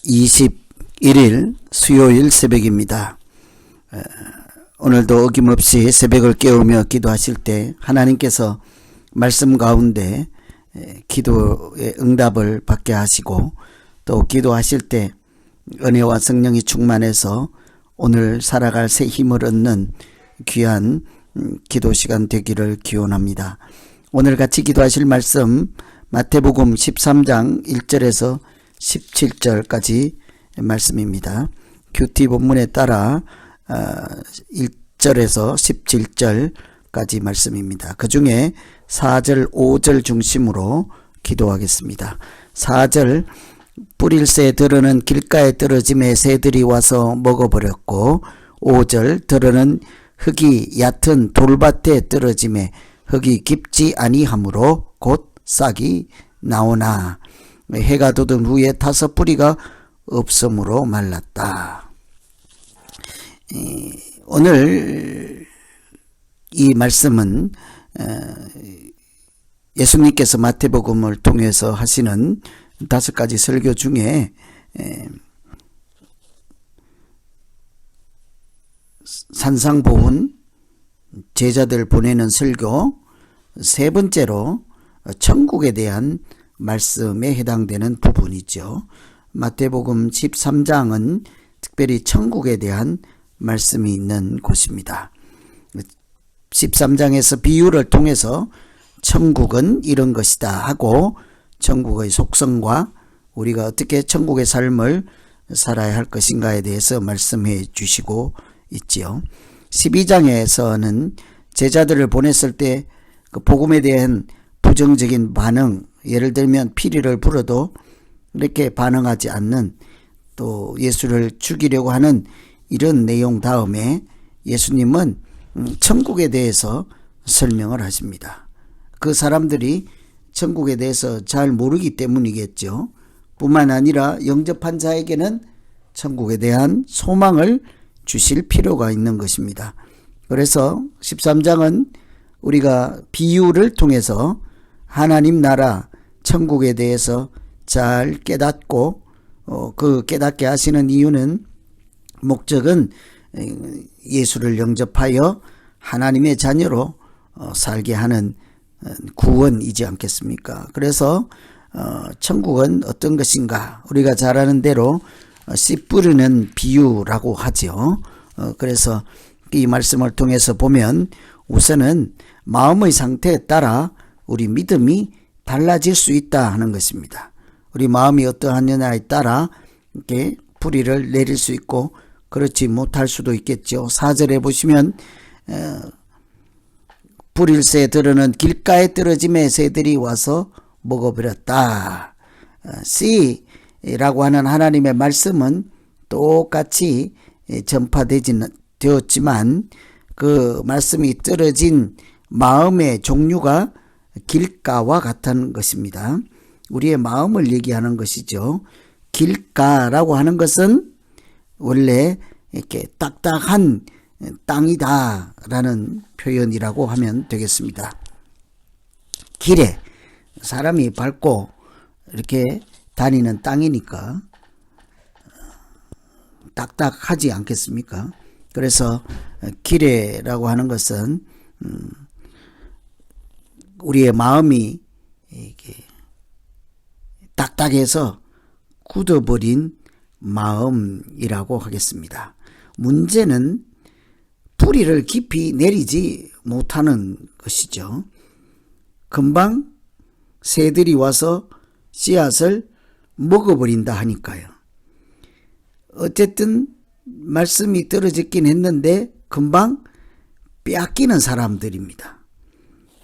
21일 수요일 새벽입니다. 오늘도 어김없이 새벽을 깨우며 기도하실 때 하나님께서 말씀 가운데 기도의 응답을 받게 하시고, 또 기도하실 때 은혜와 성령이 충만해서 오늘 살아갈 새 힘을 얻는 귀한 기도 시간 되기를 기원합니다. 오늘 같이 기도하실 말씀 마태복음 13장 1절에서 17절까지 말씀입니다. 큐티 본문에 따라 1절에서 17절까지 말씀입니다. 그 중에 4절 5절 중심으로 기도하겠습니다. 4절, 뿌릴 새 들어는 길가에 떨어짐에 새들이 와서 먹어버렸고, 5절, 들어는 흙이 얕은 돌밭에 떨어짐에 흙이 깊지 아니하므로 곧 싹이 나오나 해가 돋은 후에 타서 뿌리가 없으므로 말랐다. 오늘 이 말씀은 예수님께서 마태복음을 통해서 하시는 5가지 설교 중에 산상보훈, 제자들 보내는 설교, 세 번째로 천국에 대한 말씀에 해당되는 부분이죠. 마태복음 13장은 특별히 천국에 대한 말씀이 있는 곳입니다. 13장에서 비유를 통해서 천국은 이런 것이다 하고, 천국의 속성과 우리가 어떻게 천국의 삶을 살아야 할 것인가에 대해서 말씀해 주시고 있지요. 12장에서는 제자들을 보냈을 때 그 복음에 대한 부정적인 반응, 예를 들면 피리를 불어도 이렇게 반응하지 않는, 또 예수를 죽이려고 하는 이런 내용 다음에 예수님은 천국에 대해서 설명을 하십니다. 그 사람들이 천국에 대해서 잘 모르기 때문이겠죠. 뿐만 아니라 영접한 자에게는 천국에 대한 소망을 주실 필요가 있는 것입니다. 그래서 13장은 우리가 비유를 통해서 하나님 나라 천국에 대해서 잘 깨닫고, 그 깨닫게 하시는 이유는, 목적은 예수를 영접하여 하나님의 자녀로 살게 하는 구원이지 않겠습니까? 그래서 천국은 어떤 것인가, 우리가 잘 아는 대로 씨 뿌리는 비유라고 하죠. 그래서 이 말씀을 통해서 보면 우선은 마음의 상태에 따라 우리 믿음이 달라질 수 있다 하는 것입니다. 우리 마음이 어떠하느냐에 따라 이렇게 뿌리를 내릴 수 있고 그렇지 못할 수도 있겠죠. 4절에 보시면 뿌릴 새 들어는 길가에 떨어짐에 새들이 와서 먹어버렸다. 씨라고 하는 하나님의 말씀은 똑같이 전파되었지만 그 말씀이 떨어진 마음의 종류가 길가와 같은 것입니다. 우리의 마음을 얘기하는 것이죠. 길가라고 하는 것은 원래 이렇게 딱딱한 땅이다 라는 표현이라고 하면 되겠습니다. 길에 사람이 밟고 이렇게 다니는 땅이니까 딱딱하지 않겠습니까? 그래서 길에라고 하는 것은 우리의 마음이 이렇게 딱딱해서 굳어버린 마음이라고 하겠습니다. 문제는 뿌리를 깊이 내리지 못하는 것이죠. 금방 새들이 와서 씨앗을 먹어버린다 하니까요. 어쨌든 말씀이 떨어졌긴 했는데 금방 빼앗기는 사람들입니다.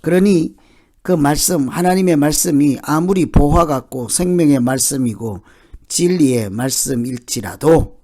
그러니 그 말씀, 하나님의 말씀이 아무리 보화 같고 생명의 말씀이고 진리의 말씀일지라도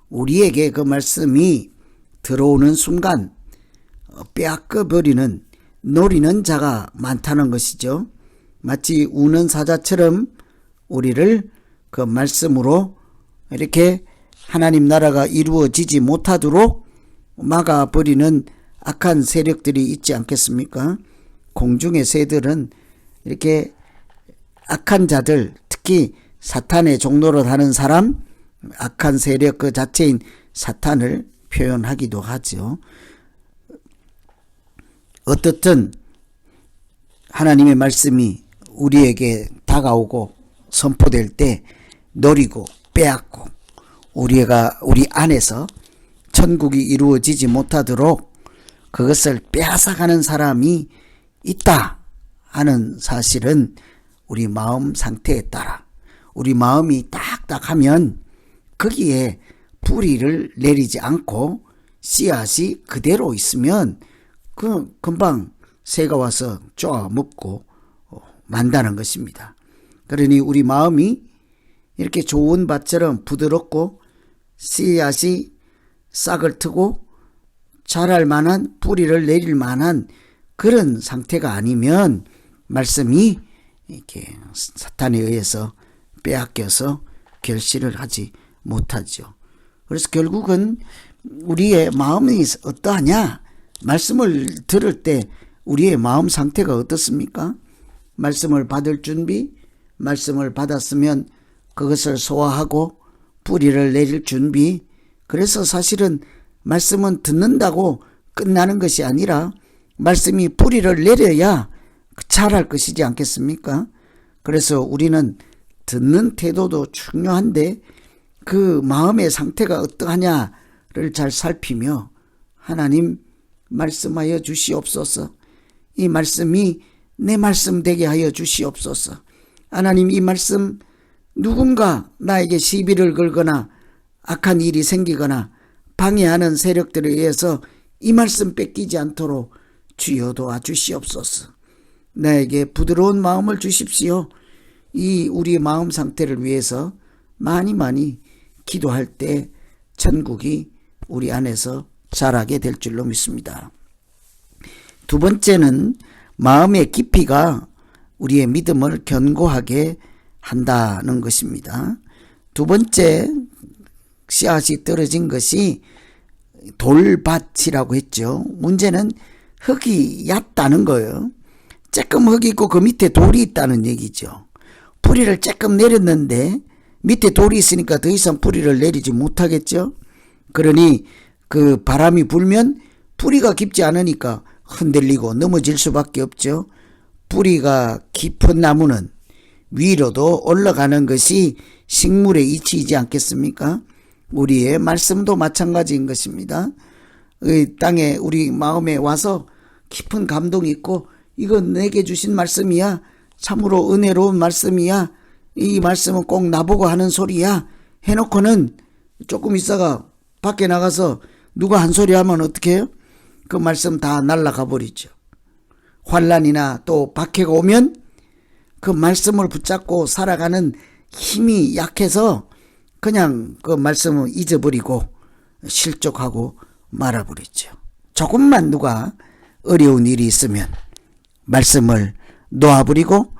우리에게 그 말씀이 들어오는 순간 빼앗겨버리는, 노리는 자가 많다는 것이죠. 마치 우는 사자처럼 우리를 그 말씀으로 이렇게 하나님 나라가 이루어지지 못하도록 막아버리는 악한 세력들이 있지 않겠습니까? 공중의 새들은 이렇게 악한 자들, 특히 사탄의 종노릇 하는 사람, 악한 세력 그 자체인 사탄을 표현하기도 하죠. 어떻든 하나님의 말씀이 우리에게 다가오고 선포될 때 노리고 빼앗고 우리 안에서 천국이 이루어지지 못하도록 그것을 빼앗아가는 사람이 있다 하는 사실은 우리 마음 상태에 따라 우리 마음이 딱딱하면 거기에 뿌리를 내리지 않고 씨앗이 그대로 있으면 그 금방 새가 와서 쪼아 먹고 만다는 것입니다. 그러니 우리 마음이 이렇게 좋은 밭처럼 부드럽고 씨앗이 싹을 트고 자랄 만한 뿌리를 내릴 만한 그런 상태가 아니면 말씀이 이렇게 사탄에 의해서 빼앗겨서 결실을 하지 못하죠. 그래서 결국은 우리의 마음이 어떠하냐? 말씀을 들을 때 우리의 마음 상태가 어떻습니까? 말씀을 받을 준비, 말씀을 받았으면 그것을 소화하고 뿌리를 내릴 준비. 그래서 사실은 말씀은 듣는다고 끝나는 것이 아니라 말씀이 뿌리를 내려야 자랄 것이지 않겠습니까? 그래서 우리는 듣는 태도도 중요한데 그 마음의 상태가 어떠하냐를 잘 살피며 하나님 말씀하여 주시옵소서. 이 말씀이 내 말씀 되게 하여 주시옵소서. 하나님 이 말씀 누군가 나에게 시비를 걸거나 악한 일이 생기거나 방해하는 세력들에 의해서 이 말씀 뺏기지 않도록 주여 도와주시옵소서. 나에게 부드러운 마음을 주십시오. 이 우리 마음 상태를 위해서 많이 기도할 때 천국이 우리 안에서 자라게 될 줄로 믿습니다. 두 번째는 마음의 깊이가 우리의 믿음을 견고하게 한다는 것입니다. 두 번째 씨앗이 떨어진 것이 돌밭이라고 했죠. 문제는 흙이 얕다는 거예요. 조금 흙이 있고 그 밑에 돌이 있다는 얘기죠. 뿌리를 조금 내렸는데 밑에 돌이 있으니까 더 이상 뿌리를 내리지 못하겠죠. 그러니 그 바람이 불면 뿌리가 깊지 않으니까 흔들리고 넘어질 수밖에 없죠. 뿌리가 깊은 나무는 위로도 올라가는 것이 식물의 이치이지 않겠습니까? 우리의 말씀도 마찬가지인 것입니다. 이 땅에 우리 마음에 와서 깊은 감동이 있고 이건 내게 주신 말씀이야. 참으로 은혜로운 말씀이야. 이 말씀은 꼭 나보고 하는 소리야. 해놓고는 조금 있다가 밖에 나가서 누가 한 소리 하면 어떻게 해요? 그 말씀 다 날아가 버리죠. 환난이나 또 박해가 오면 그 말씀을 붙잡고 살아가는 힘이 약해서 그냥 그 말씀을 잊어버리고 실족하고 말아버리죠. 조금만 누가 어려운 일이 있으면 말씀을 놓아버리고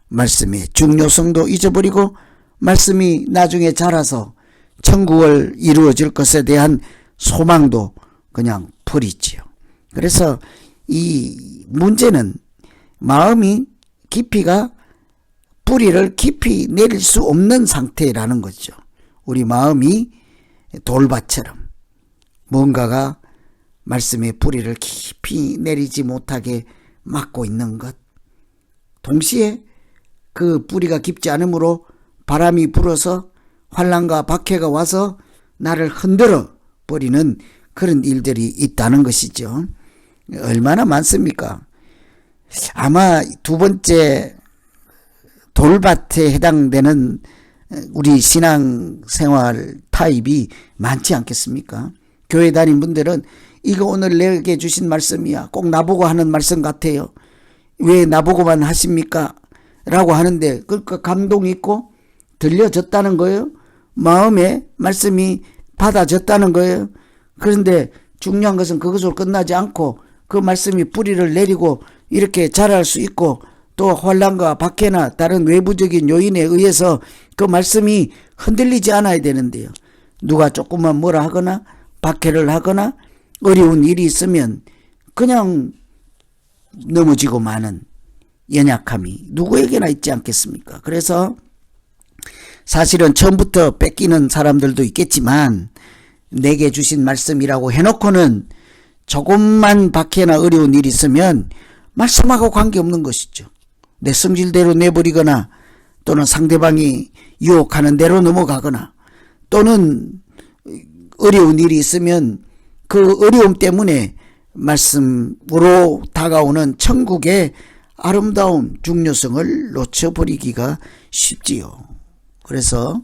말씀의 중요성도 잊어버리고 말씀이 나중에 자라서 천국을 이루어질 것에 대한 소망도 그냥 버리지요. 그래서 이 문제는 마음이 깊이가 뿌리를 깊이 내릴 수 없는 상태라는 거죠. 우리 마음이 돌밭처럼 뭔가가 말씀의 뿌리를 깊이 내리지 못하게 막고 있는 것. 동시에 그 뿌리가 깊지 않으므로 바람이 불어서 환난과 박해가 와서 나를 흔들어 버리는 그런 일들이 있다는 것이죠. 얼마나 많습니까? 아마 두 번째 돌밭에 해당되는 우리 신앙생활 타입이 많지 않겠습니까? 교회 다닌 분들은 이거 오늘 내게 주신 말씀이야. 꼭 나보고 하는 말씀 같아요. 왜 나보고만 하십니까? 라고 하는데 그러니까 감동이 있고 들려졌다는 거예요. 마음에 말씀이 받아졌다는 거예요. 그런데 중요한 것은 그것으로 끝나지 않고 그 말씀이 뿌리를 내리고 이렇게 자랄 수 있고 또 환난과 박해나 다른 외부적인 요인에 의해서 그 말씀이 흔들리지 않아야 되는데요. 누가 조금만 뭐라 하거나 박해를 하거나 어려운 일이 있으면 그냥 넘어지고 마는 연약함이 누구에게나 있지 않겠습니까? 그래서 사실은 처음부터 뺏기는 사람들도 있겠지만 내게 주신 말씀이라고 해놓고는 조금만 박해나 어려운 일이 있으면 말씀하고 관계없는 것이죠. 내 성질대로 내버리거나 또는 상대방이 유혹하는 대로 넘어가거나 또는 어려운 일이 있으면 그 어려움 때문에 말씀으로 다가오는 천국의 아름다운 중요성을 놓쳐버리기가 쉽지요. 그래서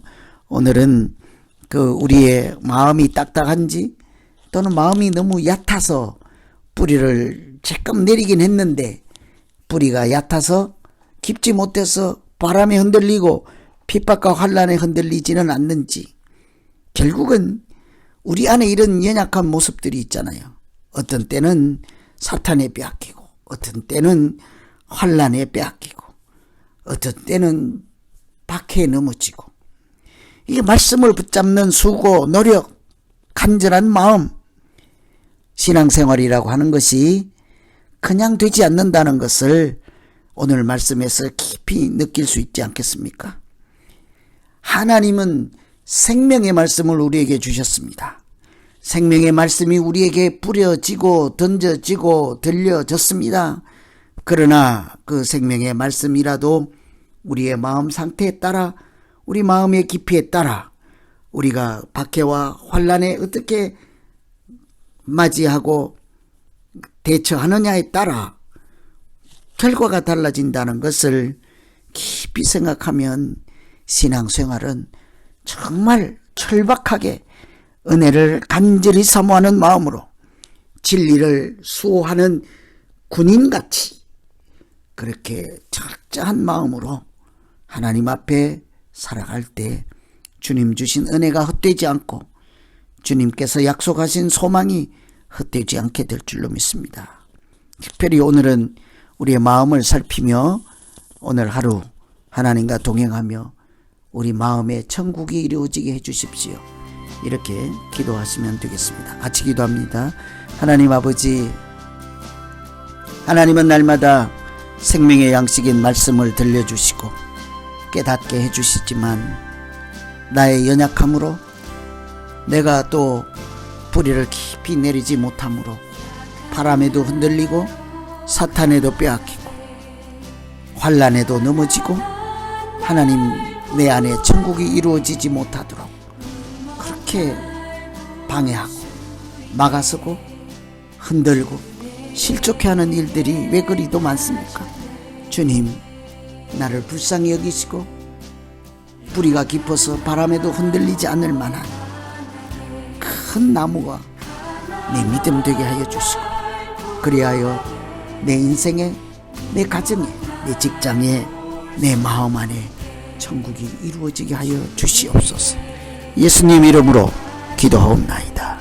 오늘은 우리의 마음이 딱딱한지 또는 마음이 너무 얕아서 뿌리를 조금 내리긴 했는데 뿌리가 얕아서 깊지 못해서 바람에 흔들리고 핍박과 환난에 흔들리지는 않는지, 결국은 우리 안에 이런 연약한 모습들이 있잖아요. 어떤 때는 사탄에 빼앗기고 어떤 때는 환난에 빼앗기고 어떤 때는 박해에 넘어지고, 이게 말씀을 붙잡는 수고, 노력, 간절한 마음, 신앙생활이라고 하는 것이 그냥 되지 않는다는 것을 오늘 말씀에서 깊이 느낄 수 있지 않겠습니까? 하나님은 생명의 말씀을 우리에게 주셨습니다. 생명의 말씀이 우리에게 뿌려지고 던져지고 들려졌습니다. 그러나 그 생명의 말씀이라도 우리의 마음 상태에 따라, 우리 마음의 깊이에 따라 우리가 박해와 환난에 어떻게 맞이하고 대처하느냐에 따라 결과가 달라진다는 것을 깊이 생각하면 신앙생활은 정말 철박하게 은혜를 간절히 사모하는 마음으로 진리를 수호하는 군인같이 그렇게 철저한 마음으로 하나님 앞에 살아갈 때 주님 주신 은혜가 헛되지 않고 주님께서 약속하신 소망이 헛되지 않게 될 줄로 믿습니다. 특별히 오늘은 우리의 마음을 살피며 오늘 하루 하나님과 동행하며 우리 마음에 천국이 이루어지게 해주십시오. 이렇게 기도하시면 되겠습니다. 같이 기도합니다. 하나님 아버지, 하나님은 날마다 생명의 양식인 말씀을 들려주시고 깨닫게 해주시지만 나의 연약함으로 내가 또 뿌리를 깊이 내리지 못함으로 바람에도 흔들리고 사탄에도 빼앗기고 환난에도 넘어지고 하나님 내 안에 천국이 이루어지지 못하도록 그렇게 방해하고 막아서고 흔들고 실족해하는 일들이 왜 그리도 많습니까? 주님, 나를 불쌍히 여기시고 뿌리가 깊어서 바람에도 흔들리지 않을 만한 큰 나무가 내 믿음 되게 하여 주시고, 그리하여 내 인생에, 내 가정에, 내 직장에, 내 마음 안에 천국이 이루어지게 하여 주시옵소서. 예수님 이름으로 기도하옵나이다.